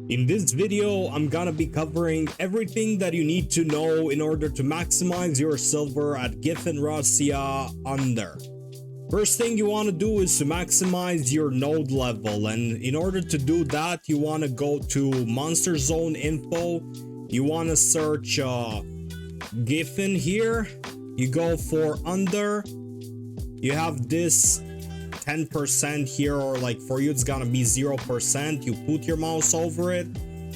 In this video, I'm gonna be covering everything that you need to know in order to maximize your silver at Gyfin Rhasia Under. First thing you want to do is to maximize your node level, and in order to do that, you want to go to Monster Zone info. You want to search Gyfin here. You go for Under. You have this 10% here, or like for you it's gonna be 0%. You put your mouse over it,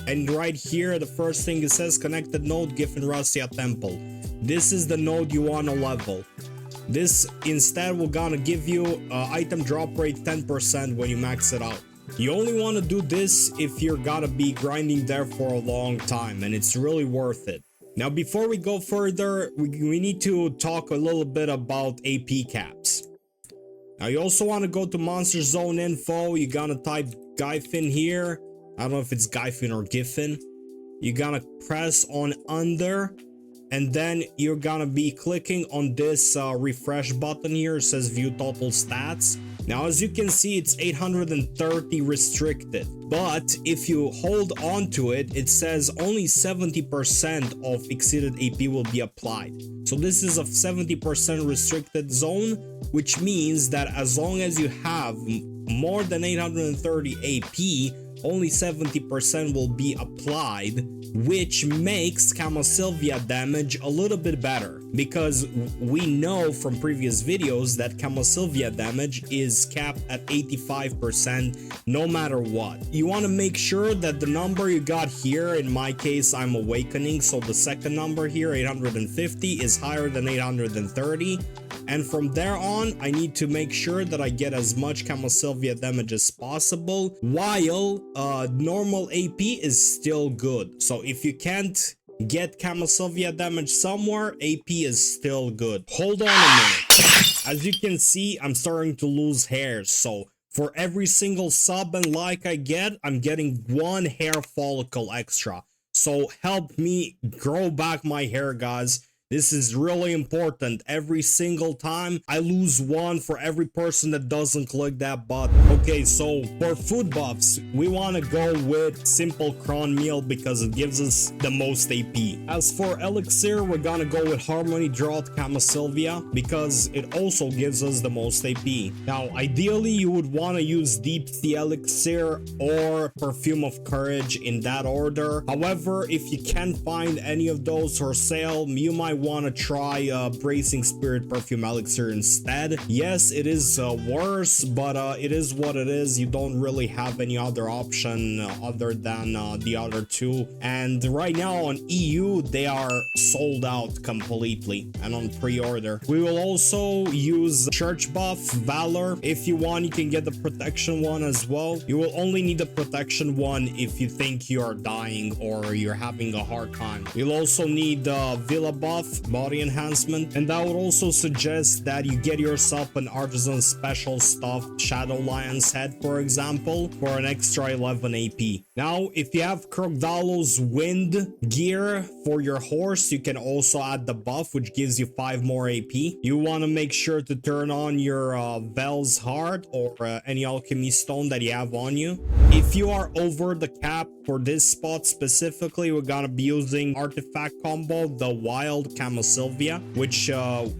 and right here the first thing it says connected node Gyfin Rhasia Temple. This is the node you want to level. This instead will gonna give you item drop rate 10% when you max it out. You only want to do this if you're gonna be grinding there for a long time, and it's really worth it. Now before we go further, we need to talk a little bit about AP caps. Now you also want to go to Monster Zone info. You're gonna type Gyfin here. I don't know if it's Gyfin or Gyfin. You're gonna press on Under, and then you're gonna be clicking on this refresh button here. It says view total stats. Now as you can see, it's 830 restricted, but if you hold on to it, it says only 70% of exceeded AP will be applied. So this is a 70% restricted zone, which means that as long as you have more than 830 AP, only 70% will be applied, which makes Camasylvia damage a little bit better, because we know from previous videos that Camasylvia damage is capped at 85% no matter what. You want to make sure that the number you got here, in my case I'm Awakening, so the second number here, 850, is higher than 830. And from there on, I need to make sure that I get as much Camasylvia damage as possible, while normal AP is still good. So if you can't get Camasylvia damage somewhere, AP is still good. Hold on a minute. As you can see, I'm starting to lose hairs. So for every single sub and like I get, I'm getting 1 hair follicle extra. So help me grow back my hair, guys. This is really important. Every single time I lose 1 for every person that doesn't click that button. Okay, so for food buffs, we want to go with simple cron meal because it gives us the most AP. As for elixir, we're gonna go with Harmony Drought Camasylvia because it also gives us the most AP. Now, ideally, you would want to use Deep Sea Elixir or Perfume of Courage in that order. However, if you can't find any of those for sale, you might want to try Bracing Spirit Perfume Elixir instead. Yes, it is worse, but it is what it is. You don't really have any other option other than the other two. And right now on EU, they are sold out completely and on pre-order. We will also use Church buff, Valor. If you want, you can get the protection one as well. You will only need the protection one if you think you are dying or you're having a hard time. You'll also need Villa buff, body enhancement, and that would also suggest that you get yourself an artisan special stuffed Shadow Lion's head, for example, for an extra 11 AP. Now, if you have Crocodilo's wind gear for your horse, you can also add the buff, which gives you 5 more AP. You want to make sure to turn on your Vel's heart or any alchemy stone that you have on you. If you are over the cap for this spot specifically, we're gonna be using artifact combo, the Wild Camasylvia, which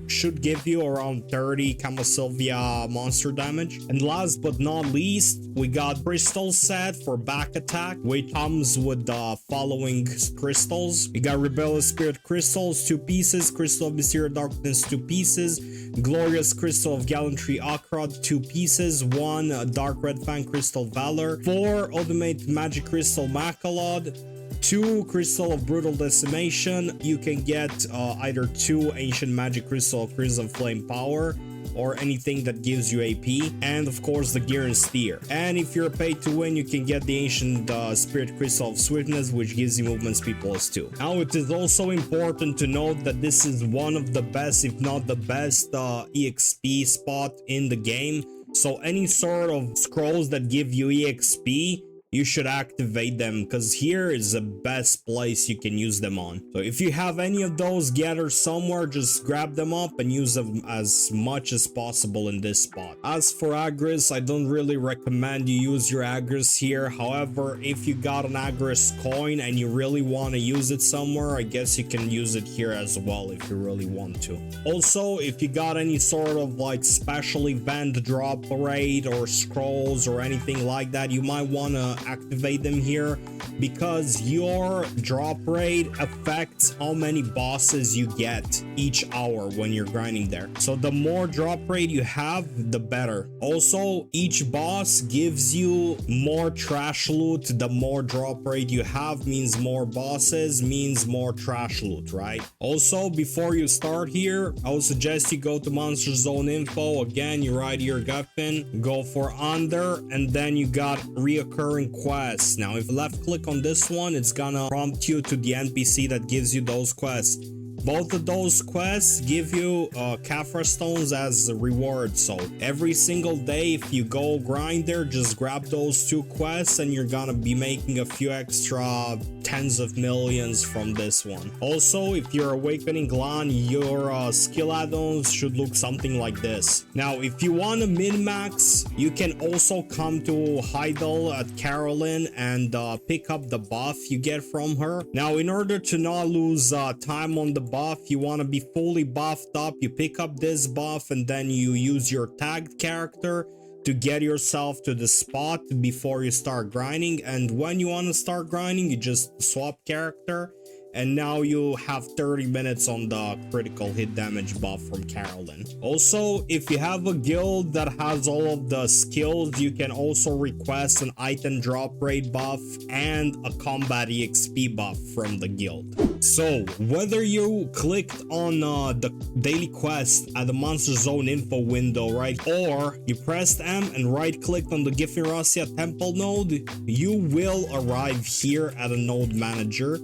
should give you around 30 Camasylvia monster damage. And last but not least, we got crystal set for back attack, which comes with the following crystals. We got Rebellious Spirit crystals, 2 pieces, Crystal of Mysterious Darkness, 2 pieces, Glorious Crystal of Gallantry Akrod, 2 pieces, 1 Dark Red Fang Crystal Valor, 4 Ultimate Magic Crystal Macalod, 2 Crystal of Brutal Decimation. You can get either 2 Ancient Magic Crystal of Crimson Flame Power or anything that gives you AP, and of course the Gear and Steer. And if you're paid to win, you can get the Ancient Spirit Crystal of Swiftness, which gives you movement speed +2. Now, it is also important to note that this is one of the best, if not the best, EXP spot in the game. So any sort of scrolls that give you EXP, you should activate them, because here is the best place you can use them on. So if you have any of those gathered somewhere, just grab them up and use them as much as possible in this spot. As for Agris, I don't really recommend you use your Agris here. However, if you got an Agris coin and you really want to use it somewhere, I guess you can use it here as well if you really want to. Also, if you got any sort of like special event drop rate or scrolls or anything like that, you might want to activate them here, because your drop rate affects how many bosses you get each hour when you're grinding there. So the more drop rate you have, the better. Also, each boss gives you more trash loot. The more drop rate you have means more bosses, means more trash loot, right? Also, before you start here, I would suggest you go to Monster Zone info. Again, you write here Gyfin, go for Under, and then you got reoccurring quests. Now, if you left click on this one, it's gonna prompt you to the NPC that gives you those quests. Both of those quests give you Kharazad stones as a reward. So every single day, if you go grind there, just grab those two quests and you're gonna be making a few extra tens of millions from this one. Also, if you're awakening Lahn, your skill add-ons should look something like this. Now, if you want to min-max, you can also come to Heidel at Carolyn and pick up the buff you get from her. Now, in order to not lose time on the buff, you want to be fully buffed up. You pick up this buff and then you use your tagged character to get yourself to the spot before you start grinding. And when you want to start grinding, you just swap character, and now you have 30 minutes on the critical hit damage buff from Carolyn. Also, if you have a guild that has all of the skills, you can also request an item drop rate buff and a combat EXP buff from the guild. So whether you clicked on the daily quest at the Monster Zone info window, right, or you pressed M and right clicked on the Gyfin Rhasia Temple node, you will arrive here at a node manager.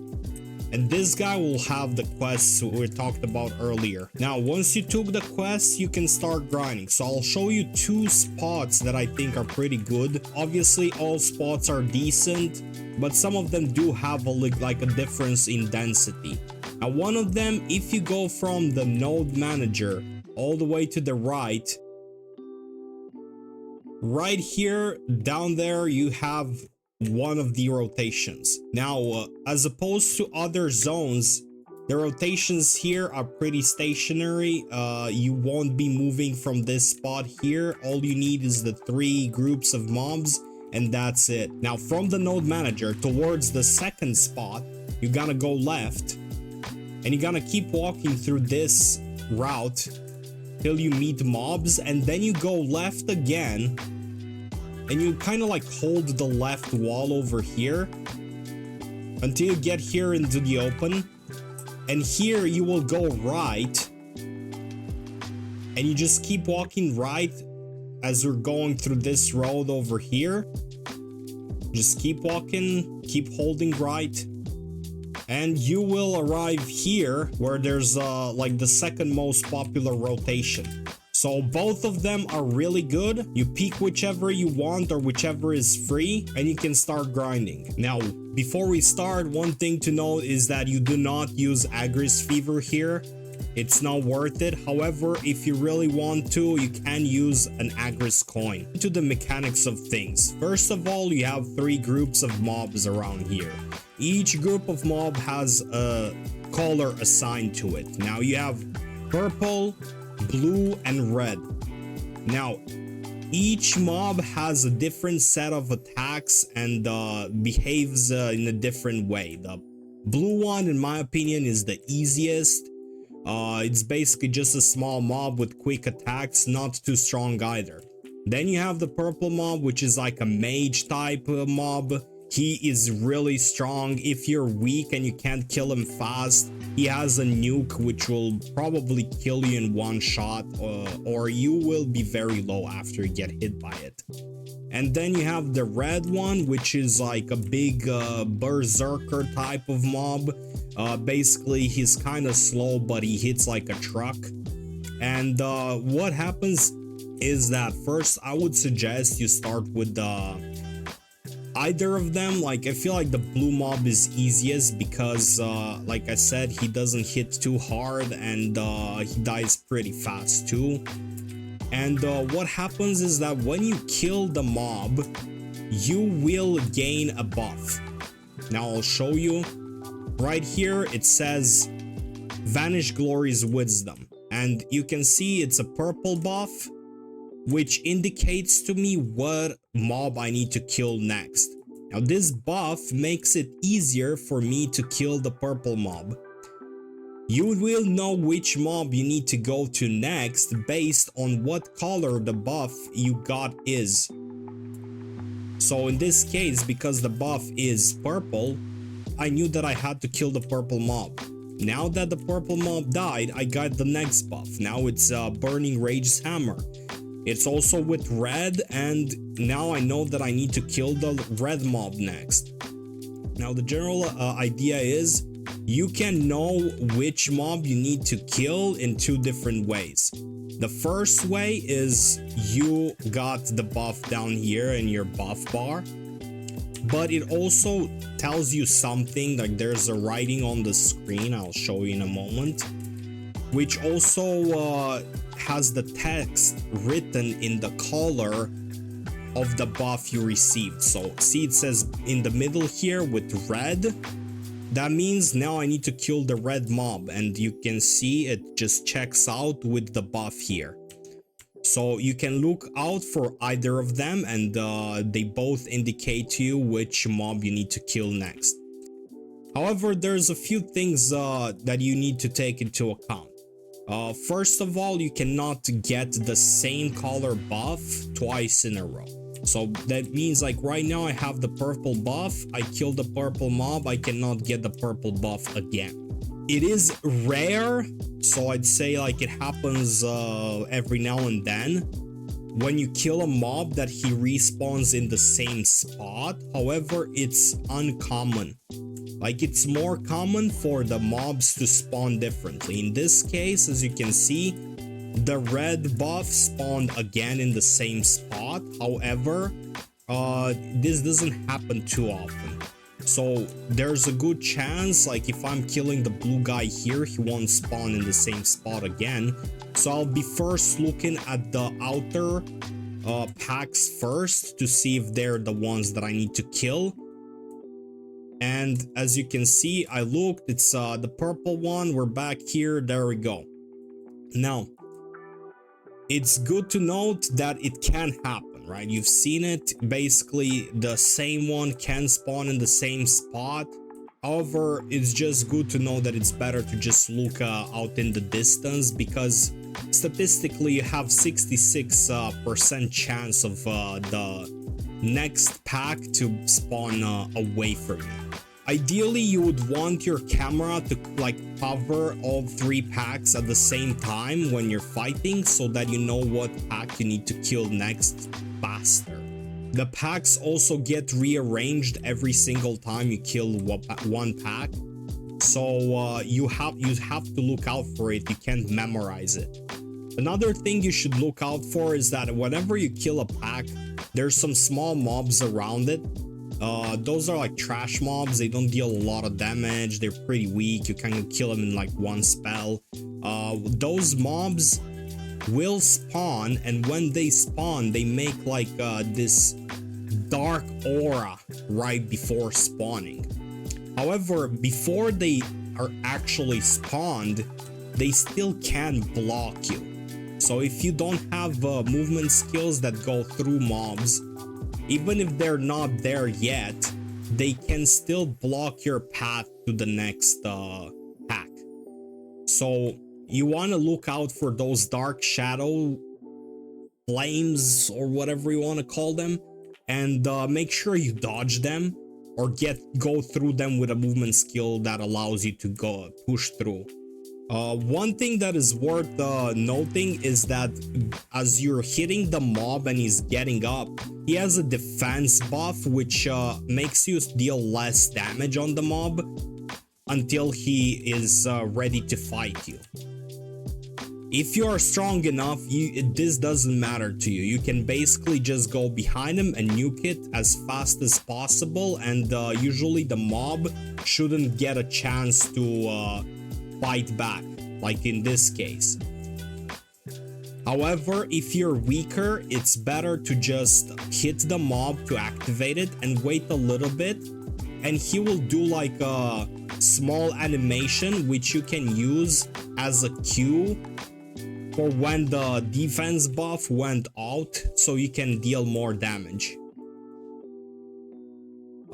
And this guy will have the quests we talked about earlier. Now, once you took the quests, you can start grinding. So I'll show you two spots that I think are pretty good. Obviously, all spots are decent, but some of them do have like a difference in density. Now, one of them, if you go from the node manager all the way to the right here, down there, you have one of the rotations. Now, as opposed to other zones, the rotations here are pretty stationary. You won't be moving from this spot here. All you need is the 3 groups of mobs, and that's it. Now, from the node manager towards the second spot, you're gonna go left, and you're gonna keep walking through this route till you meet mobs, and then you go left again, and you kind of like hold the left wall over here until you get here into the open, and here you will go right, and you just keep walking right as you're going through this road over here. Just keep walking, keep holding right, and you will arrive here where there's like the second most popular rotation. So both of them are really good. You pick whichever you want or whichever is free, and you can start grinding. Now, before we start, one thing to note is that you do not use Agris Fever here. It's not worth it. However, if you really want to, you can use an Agris coin. To the mechanics of things. First of all, you have 3 groups of mobs around here. Each group of mob has a color assigned to it. Now you have purple, blue, and red. Now, each mob has a different set of attacks and behaves in a different way. The blue one, in my opinion, is the easiest. It's basically just a small mob with quick attacks, not too strong either. Then you have the purple mob, which is like a mage type mob. He is really strong. If you're weak and you can't kill him fast, he has a nuke which will probably kill you in one shot, or you will be very low after you get hit by it. And then you have the red one, which is like a big berserker type of mob. Basically, he's kind of slow, but he hits like a truck. And what happens is that first, I would suggest you start with the either of them. Like I feel like the blue mob is easiest because like I said, he doesn't hit too hard and he dies pretty fast too. And what happens is that when you kill the mob, you will gain a buff. Now I'll show you. Right here it says Vanish Glory's Wisdom, and you can see it's a purple buff, which indicates to me what mob I need to kill next. Now this buff makes it easier for me to kill the purple mob. You will know which mob you need to go to next based on what color the buff you got is. So in this case, because the buff is purple, I knew that I had to kill the purple mob. Now that the purple mob died, I got the next buff. Now it's Burning Rage's Hammer. It's also with red, and now I know that I need to kill the red mob next. Now the general idea is you can know which mob you need to kill in two different ways. The first way is you got the buff down here in your buff bar, but it also tells you something, like there's a writing on the screen, I'll show you in a moment, which also has the text written in the color of the buff you received. So see, it says in the middle here with red. That means now I need to kill the red mob, and you can see it just checks out with the buff here. So you can look out for either of them, and they both indicate to you which mob you need to kill next. However, there's a few things that you need to take into account. First of all, you cannot get the same color buff twice in a row. So that means, like right now I have the purple buff, I kill the purple mob, I cannot get the purple buff again. It is rare, so I'd say like it happens every now and then when you kill a mob that he respawns in the same spot. However, it's uncommon. Like it's more common for the mobs to spawn differently. In this case, as you can see, the red buff spawned again in the same spot. However, this doesn't happen too often. So there's a good chance, like if I'm killing the blue guy here, he won't spawn in the same spot again. So I'll be first looking at the outer packs first to see if they're the ones that I need to kill. And as you can see, I looked, it's the purple one. We're back here. There we go. Now, it's good to note that it can happen, right? You've seen it. Basically, the same one can spawn in the same spot. However, it's just good to know that it's better to just look out in the distance, because statistically you have 66% chance of the next pack to spawn away from you. Ideally, you would want your camera to like cover all three packs at the same time when you're fighting, so that you know what pack you need to kill next faster. The packs also get rearranged every single time you kill one pack, so you have to look out for it. You can't memorize it. Another thing you should look out for is that whenever you kill a pack, there's some small mobs around it. Those are like trash mobs. They don't deal a lot of damage. They're pretty weak. You can kill them in like one spell. Those mobs will spawn, and when they spawn, they make like this dark aura right before spawning. However, before they are actually spawned, they still can block you. So if you don't have movement skills that go through mobs, even if they're not there yet, they can still block your path to the next pack. So you want to look out for those dark shadow flames, or whatever you want to call them, and make sure you dodge them or go through them with a movement skill that allows you to go push through. One thing that is worth noting is that as you're hitting the mob and he's getting up, he has a defense buff which makes you deal less damage on the mob until he is ready to fight you. If you are strong enough, this doesn't matter to you. You can basically just go behind him and nuke it as fast as possible, and usually the mob shouldn't get a chance to fight back, like in this case. However, if you're weaker, it's better to just hit the mob to activate it and wait a little bit, and he will do like a small animation which you can use as a cue for when the defense buff went out, so you can deal more damage.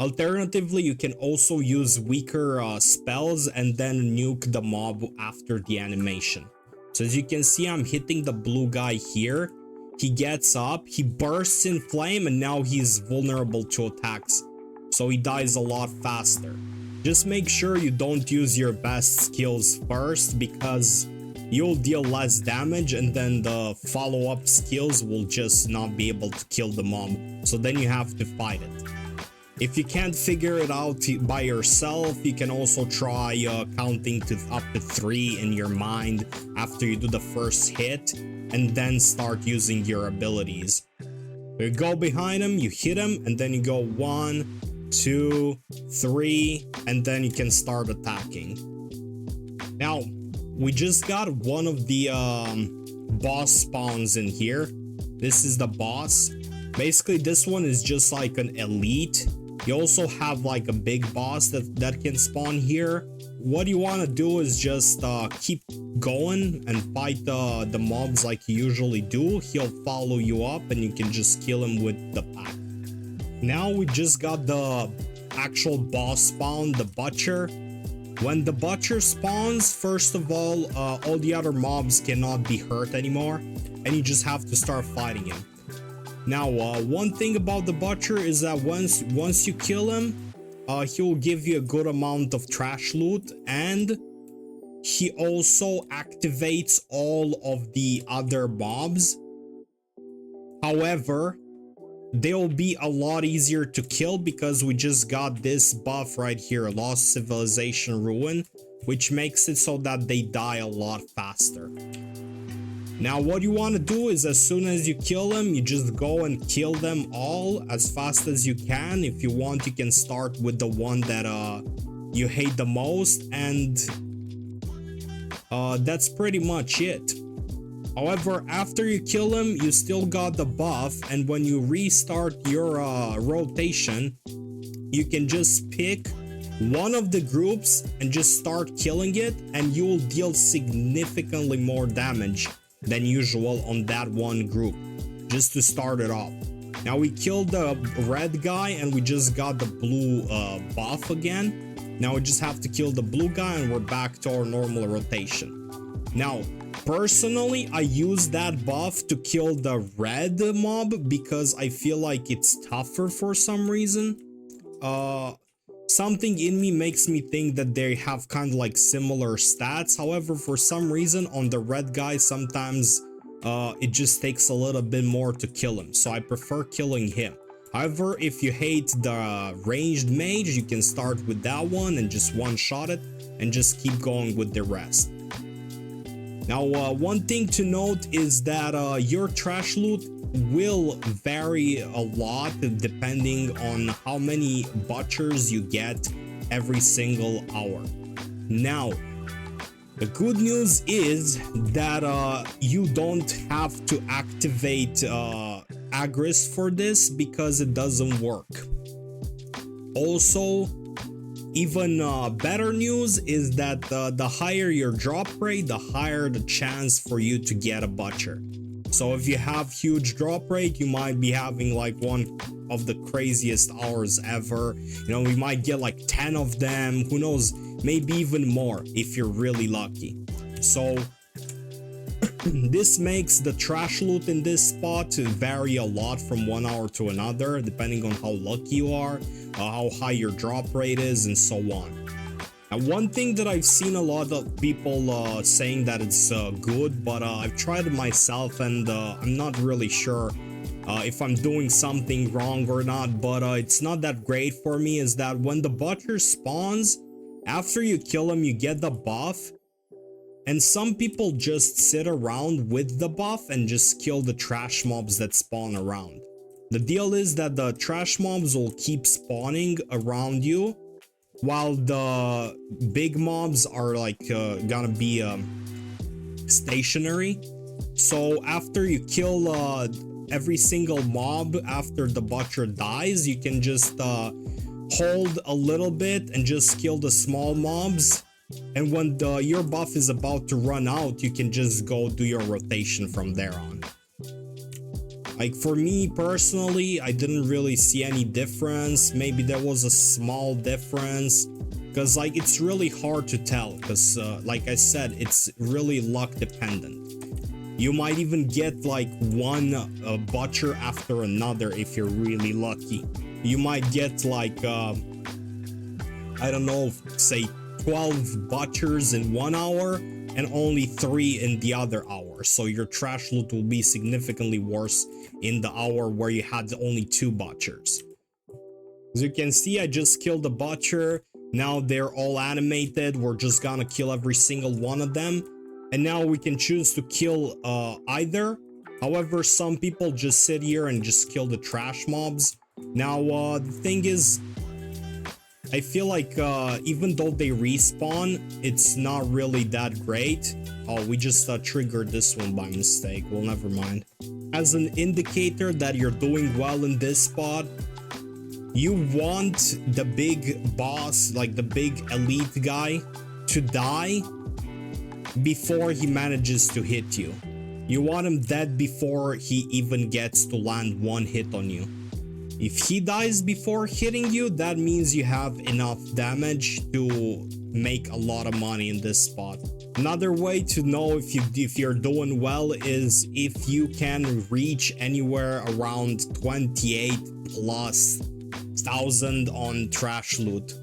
Alternatively, you can also use weaker spells and then nuke the mob after the animation. So as you can see, I'm hitting the blue guy here. He gets up, he bursts in flame, and now he's vulnerable to attacks, so he dies a lot faster. Just make sure you don't use your best skills first, because you'll deal less damage and then the follow-up skills will just not be able to kill the mob, so then you have to fight it. If you can't figure it out by yourself, you can also try counting to up to 3 in your mind after you do the first hit, and then start using your abilities. You go behind him, you hit him, and then you go 1, 2, 3, and then you can start attacking. Now, we just got one of the boss spawns in here. This is the boss. Basically, this one is just like an elite. You also have like a big boss that can spawn here. What you want to do is just keep going and fight the mobs like you usually do. He'll follow you up and you can just kill him with the pack. Now we just got the actual boss spawn, the butcher. When the butcher spawns, first of all the other mobs cannot be hurt anymore, and you just have to start fighting him. Now, one thing about the butcher is that once you kill him, he will give you a good amount of trash loot, and he also activates all of the other mobs. However, they'll be a lot easier to kill because we just got this buff right here, Lost Civilization Ruin, which makes it so that they die a lot faster. Now, what you want to do is as soon as you kill them, you just go and kill them all as fast as you can. If you want, you can start with the one that you hate the most, and that's pretty much it. However, after you kill him, you still got the buff, and when you restart your rotation, you can just pick one of the groups and just start killing it, and you will deal significantly more damage than usual on that one group, just to start it off. Now we killed the red guy and we just got the blue buff again. Now we just have to kill the blue guy and we're back to our normal rotation. Now, personally, I use that buff to kill the red mob because I feel like it's tougher for some reason. Something in me makes me think that they have kind of like similar stats. However, for some reason on the red guy, sometimes it just takes a little bit more to kill him, so I prefer killing him. However, if you hate the ranged mage, you can start with that one and just one-shot it and just keep going with the rest. Now, one thing to note is that your trash loot will vary a lot depending on how many butchers you get every single hour. Now, the good news is that you don't have to activate Agris for this because it doesn't work. Also, even better news is that the higher your drop rate, the higher the chance for you to get a butcher. So if you have huge drop rate, you might be having like one of the craziest hours ever. You know, we might get like 10 of them, who knows, maybe even more if you're really lucky. So this makes the trash loot in this spot vary a lot from 1 hour to another, depending on how lucky you are, how high your drop rate is, and so on. And one thing that I've seen a lot of people saying that it's good, but I've tried it myself and I'm not really sure if I'm doing something wrong or not, but it's not that great for me, is that when the butcher spawns, after you kill him, you get the buff, And some people just sit around with the buff and just kill the trash mobs that spawn around. The deal is that the trash mobs will keep spawning around you, while the big mobs are like gonna be stationary. So after you kill every single mob after the butcher dies, you can just hold a little bit and just kill the small mobs. And when your buff is about to run out, you can just go do your rotation from there on. Like for me personally, I didn't really see any difference. Maybe there was a small difference, because like it's really hard to tell, because like I said, it's really luck dependent. You might even get like one butcher after another if you're really lucky. You might get like I don't know, say 12 butchers in 1 hour and only 3 in the other hour. So your trash loot will be significantly worse in the hour where you had only 2 butchers. As you can see, I just killed the butcher. Now they're all animated. We're just gonna kill every single one of them. And now we can choose to kill either. However, some people just sit here and just kill the trash mobs. Now, the thing is, I feel like even though they respawn, it's not really that great. Oh, we just triggered this one by mistake. Well, never mind. As an indicator that you're doing well in this spot, you want the big boss, like the big elite guy, to die before he manages to hit you. You want him dead before he even gets to land one hit on you. If he dies before hitting you, that means you have enough damage to make a lot of money in this spot. Another way to know if you're doing well is if you can reach anywhere around 28 plus thousand on trash loot.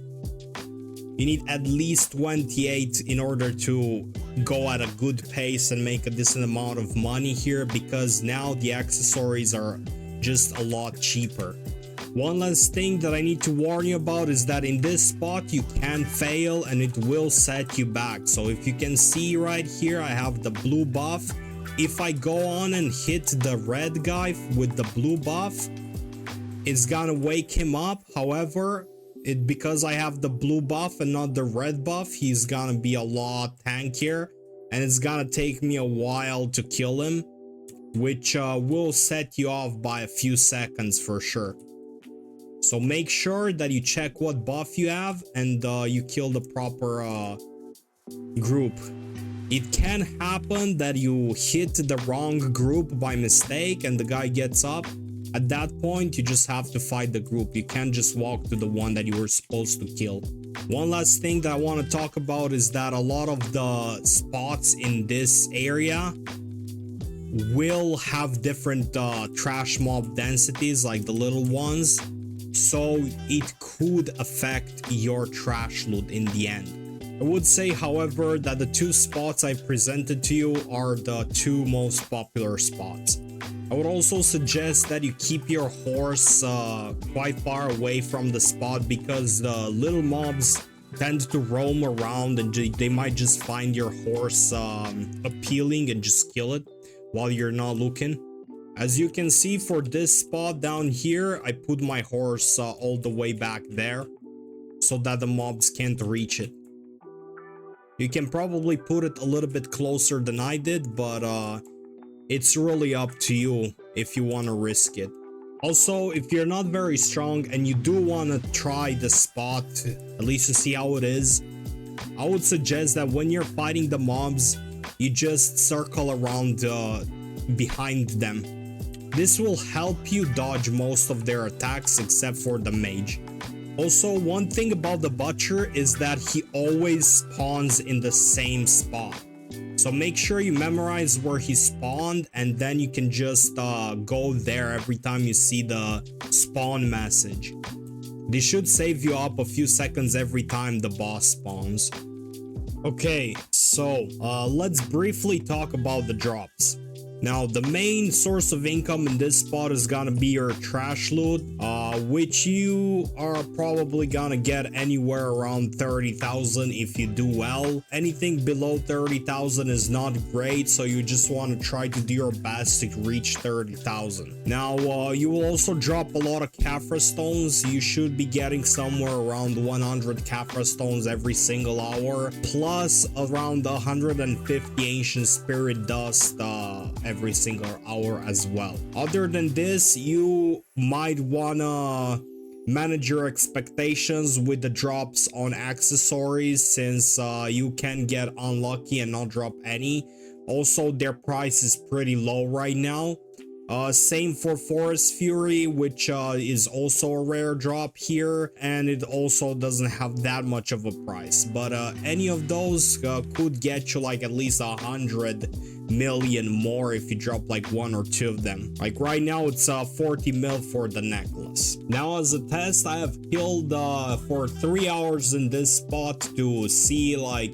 You need at least 28 in order to go at a good pace and make a decent amount of money here, because now the accessories are just a lot cheaper. One last thing that I need to warn you about is that in this spot you can fail and it will set you back. So if you can see right here, I have the blue buff. If I go on and hit the red guy with the blue buff, it's gonna wake him up. However, because I have the blue buff and not the red buff, he's gonna be a lot tankier and it's gonna take me a while to kill him, which will set you off by a few seconds for sure. So make sure that you check what buff you have and you kill the proper group. It can happen that you hit the wrong group by mistake and the guy gets up. At that point, you just have to fight the group. You can't just walk to the one that you were supposed to kill. One last thing that I want to talk about is that a lot of the spots in this area will have different trash mob densities, like the little ones. So it could affect your trash loot in the end. I would say, however, that the 2 spots I presented to you are the 2 most popular spots. I would also suggest that you keep your horse quite far away from the spot, because the little mobs tend to roam around and they might just find your horse appealing and just kill it while you're not looking. As you can see, for this spot down here, I put my horse all the way back there so that the mobs can't reach it. You can probably put it a little bit closer than I did, but it's really up to you if you want to risk it. Also, if you're not very strong and you do want to try the spot, at least to see how it is, I would suggest that when you're fighting the mobs, you just circle around behind them. This will help you dodge most of their attacks except for the mage. Also, one thing about the butcher is that he always spawns in the same spot. So make sure you memorize where he spawned, and then you can just go there every time you see the spawn message. This should save you up a few seconds every time the boss spawns. Okay, so let's briefly talk about the drops. Now, the main source of income in this spot is gonna be your trash loot, which you are probably gonna get anywhere around 30,000 if you do well. Anything below 30,000 is not great, so you just want to try to do your best to reach 30,000. Now, you will also drop a lot of Kharazad stones. You should be getting somewhere around 100 Kharazad stones every single hour, plus around 150 ancient spirit dust every single hour as well. Other than this, you might wanna manage your expectations with the drops on accessories, since you can get unlucky and not drop any. Also, their price is pretty low right now. Same for Forest Fury, which is also a rare drop here, and it also doesn't have that much of a price, but any of those could get you like at least 100 million more if you drop like one or two of them. Like right now it's 40 mil for the necklace. Now, as a test, I have killed for 3 hours in this spot to see like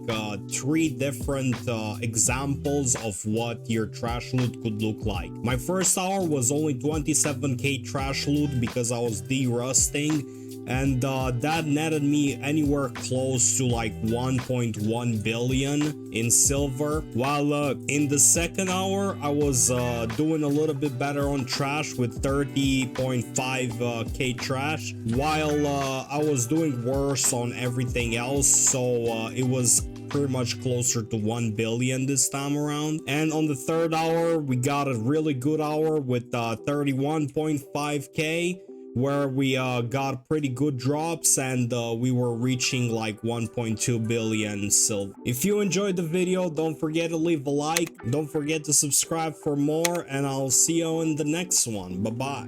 3 different examples of what your trash loot could look like. My first hour was only 27k trash loot because I was de-rusting, and that netted me anywhere close to like 1.1 billion in silver. While in the second hour I was doing a little bit better on trash with 30.5k trash, while I was doing worse on everything else, so it was pretty much closer to 1 billion this time around. And on the third hour we got a really good hour with 31.5k, where we got pretty good drops, and we were reaching like 1.2 billion silver. If you enjoyed the video, don't forget to leave a like, don't forget to subscribe for more, and I'll see you in the next one. Bye bye.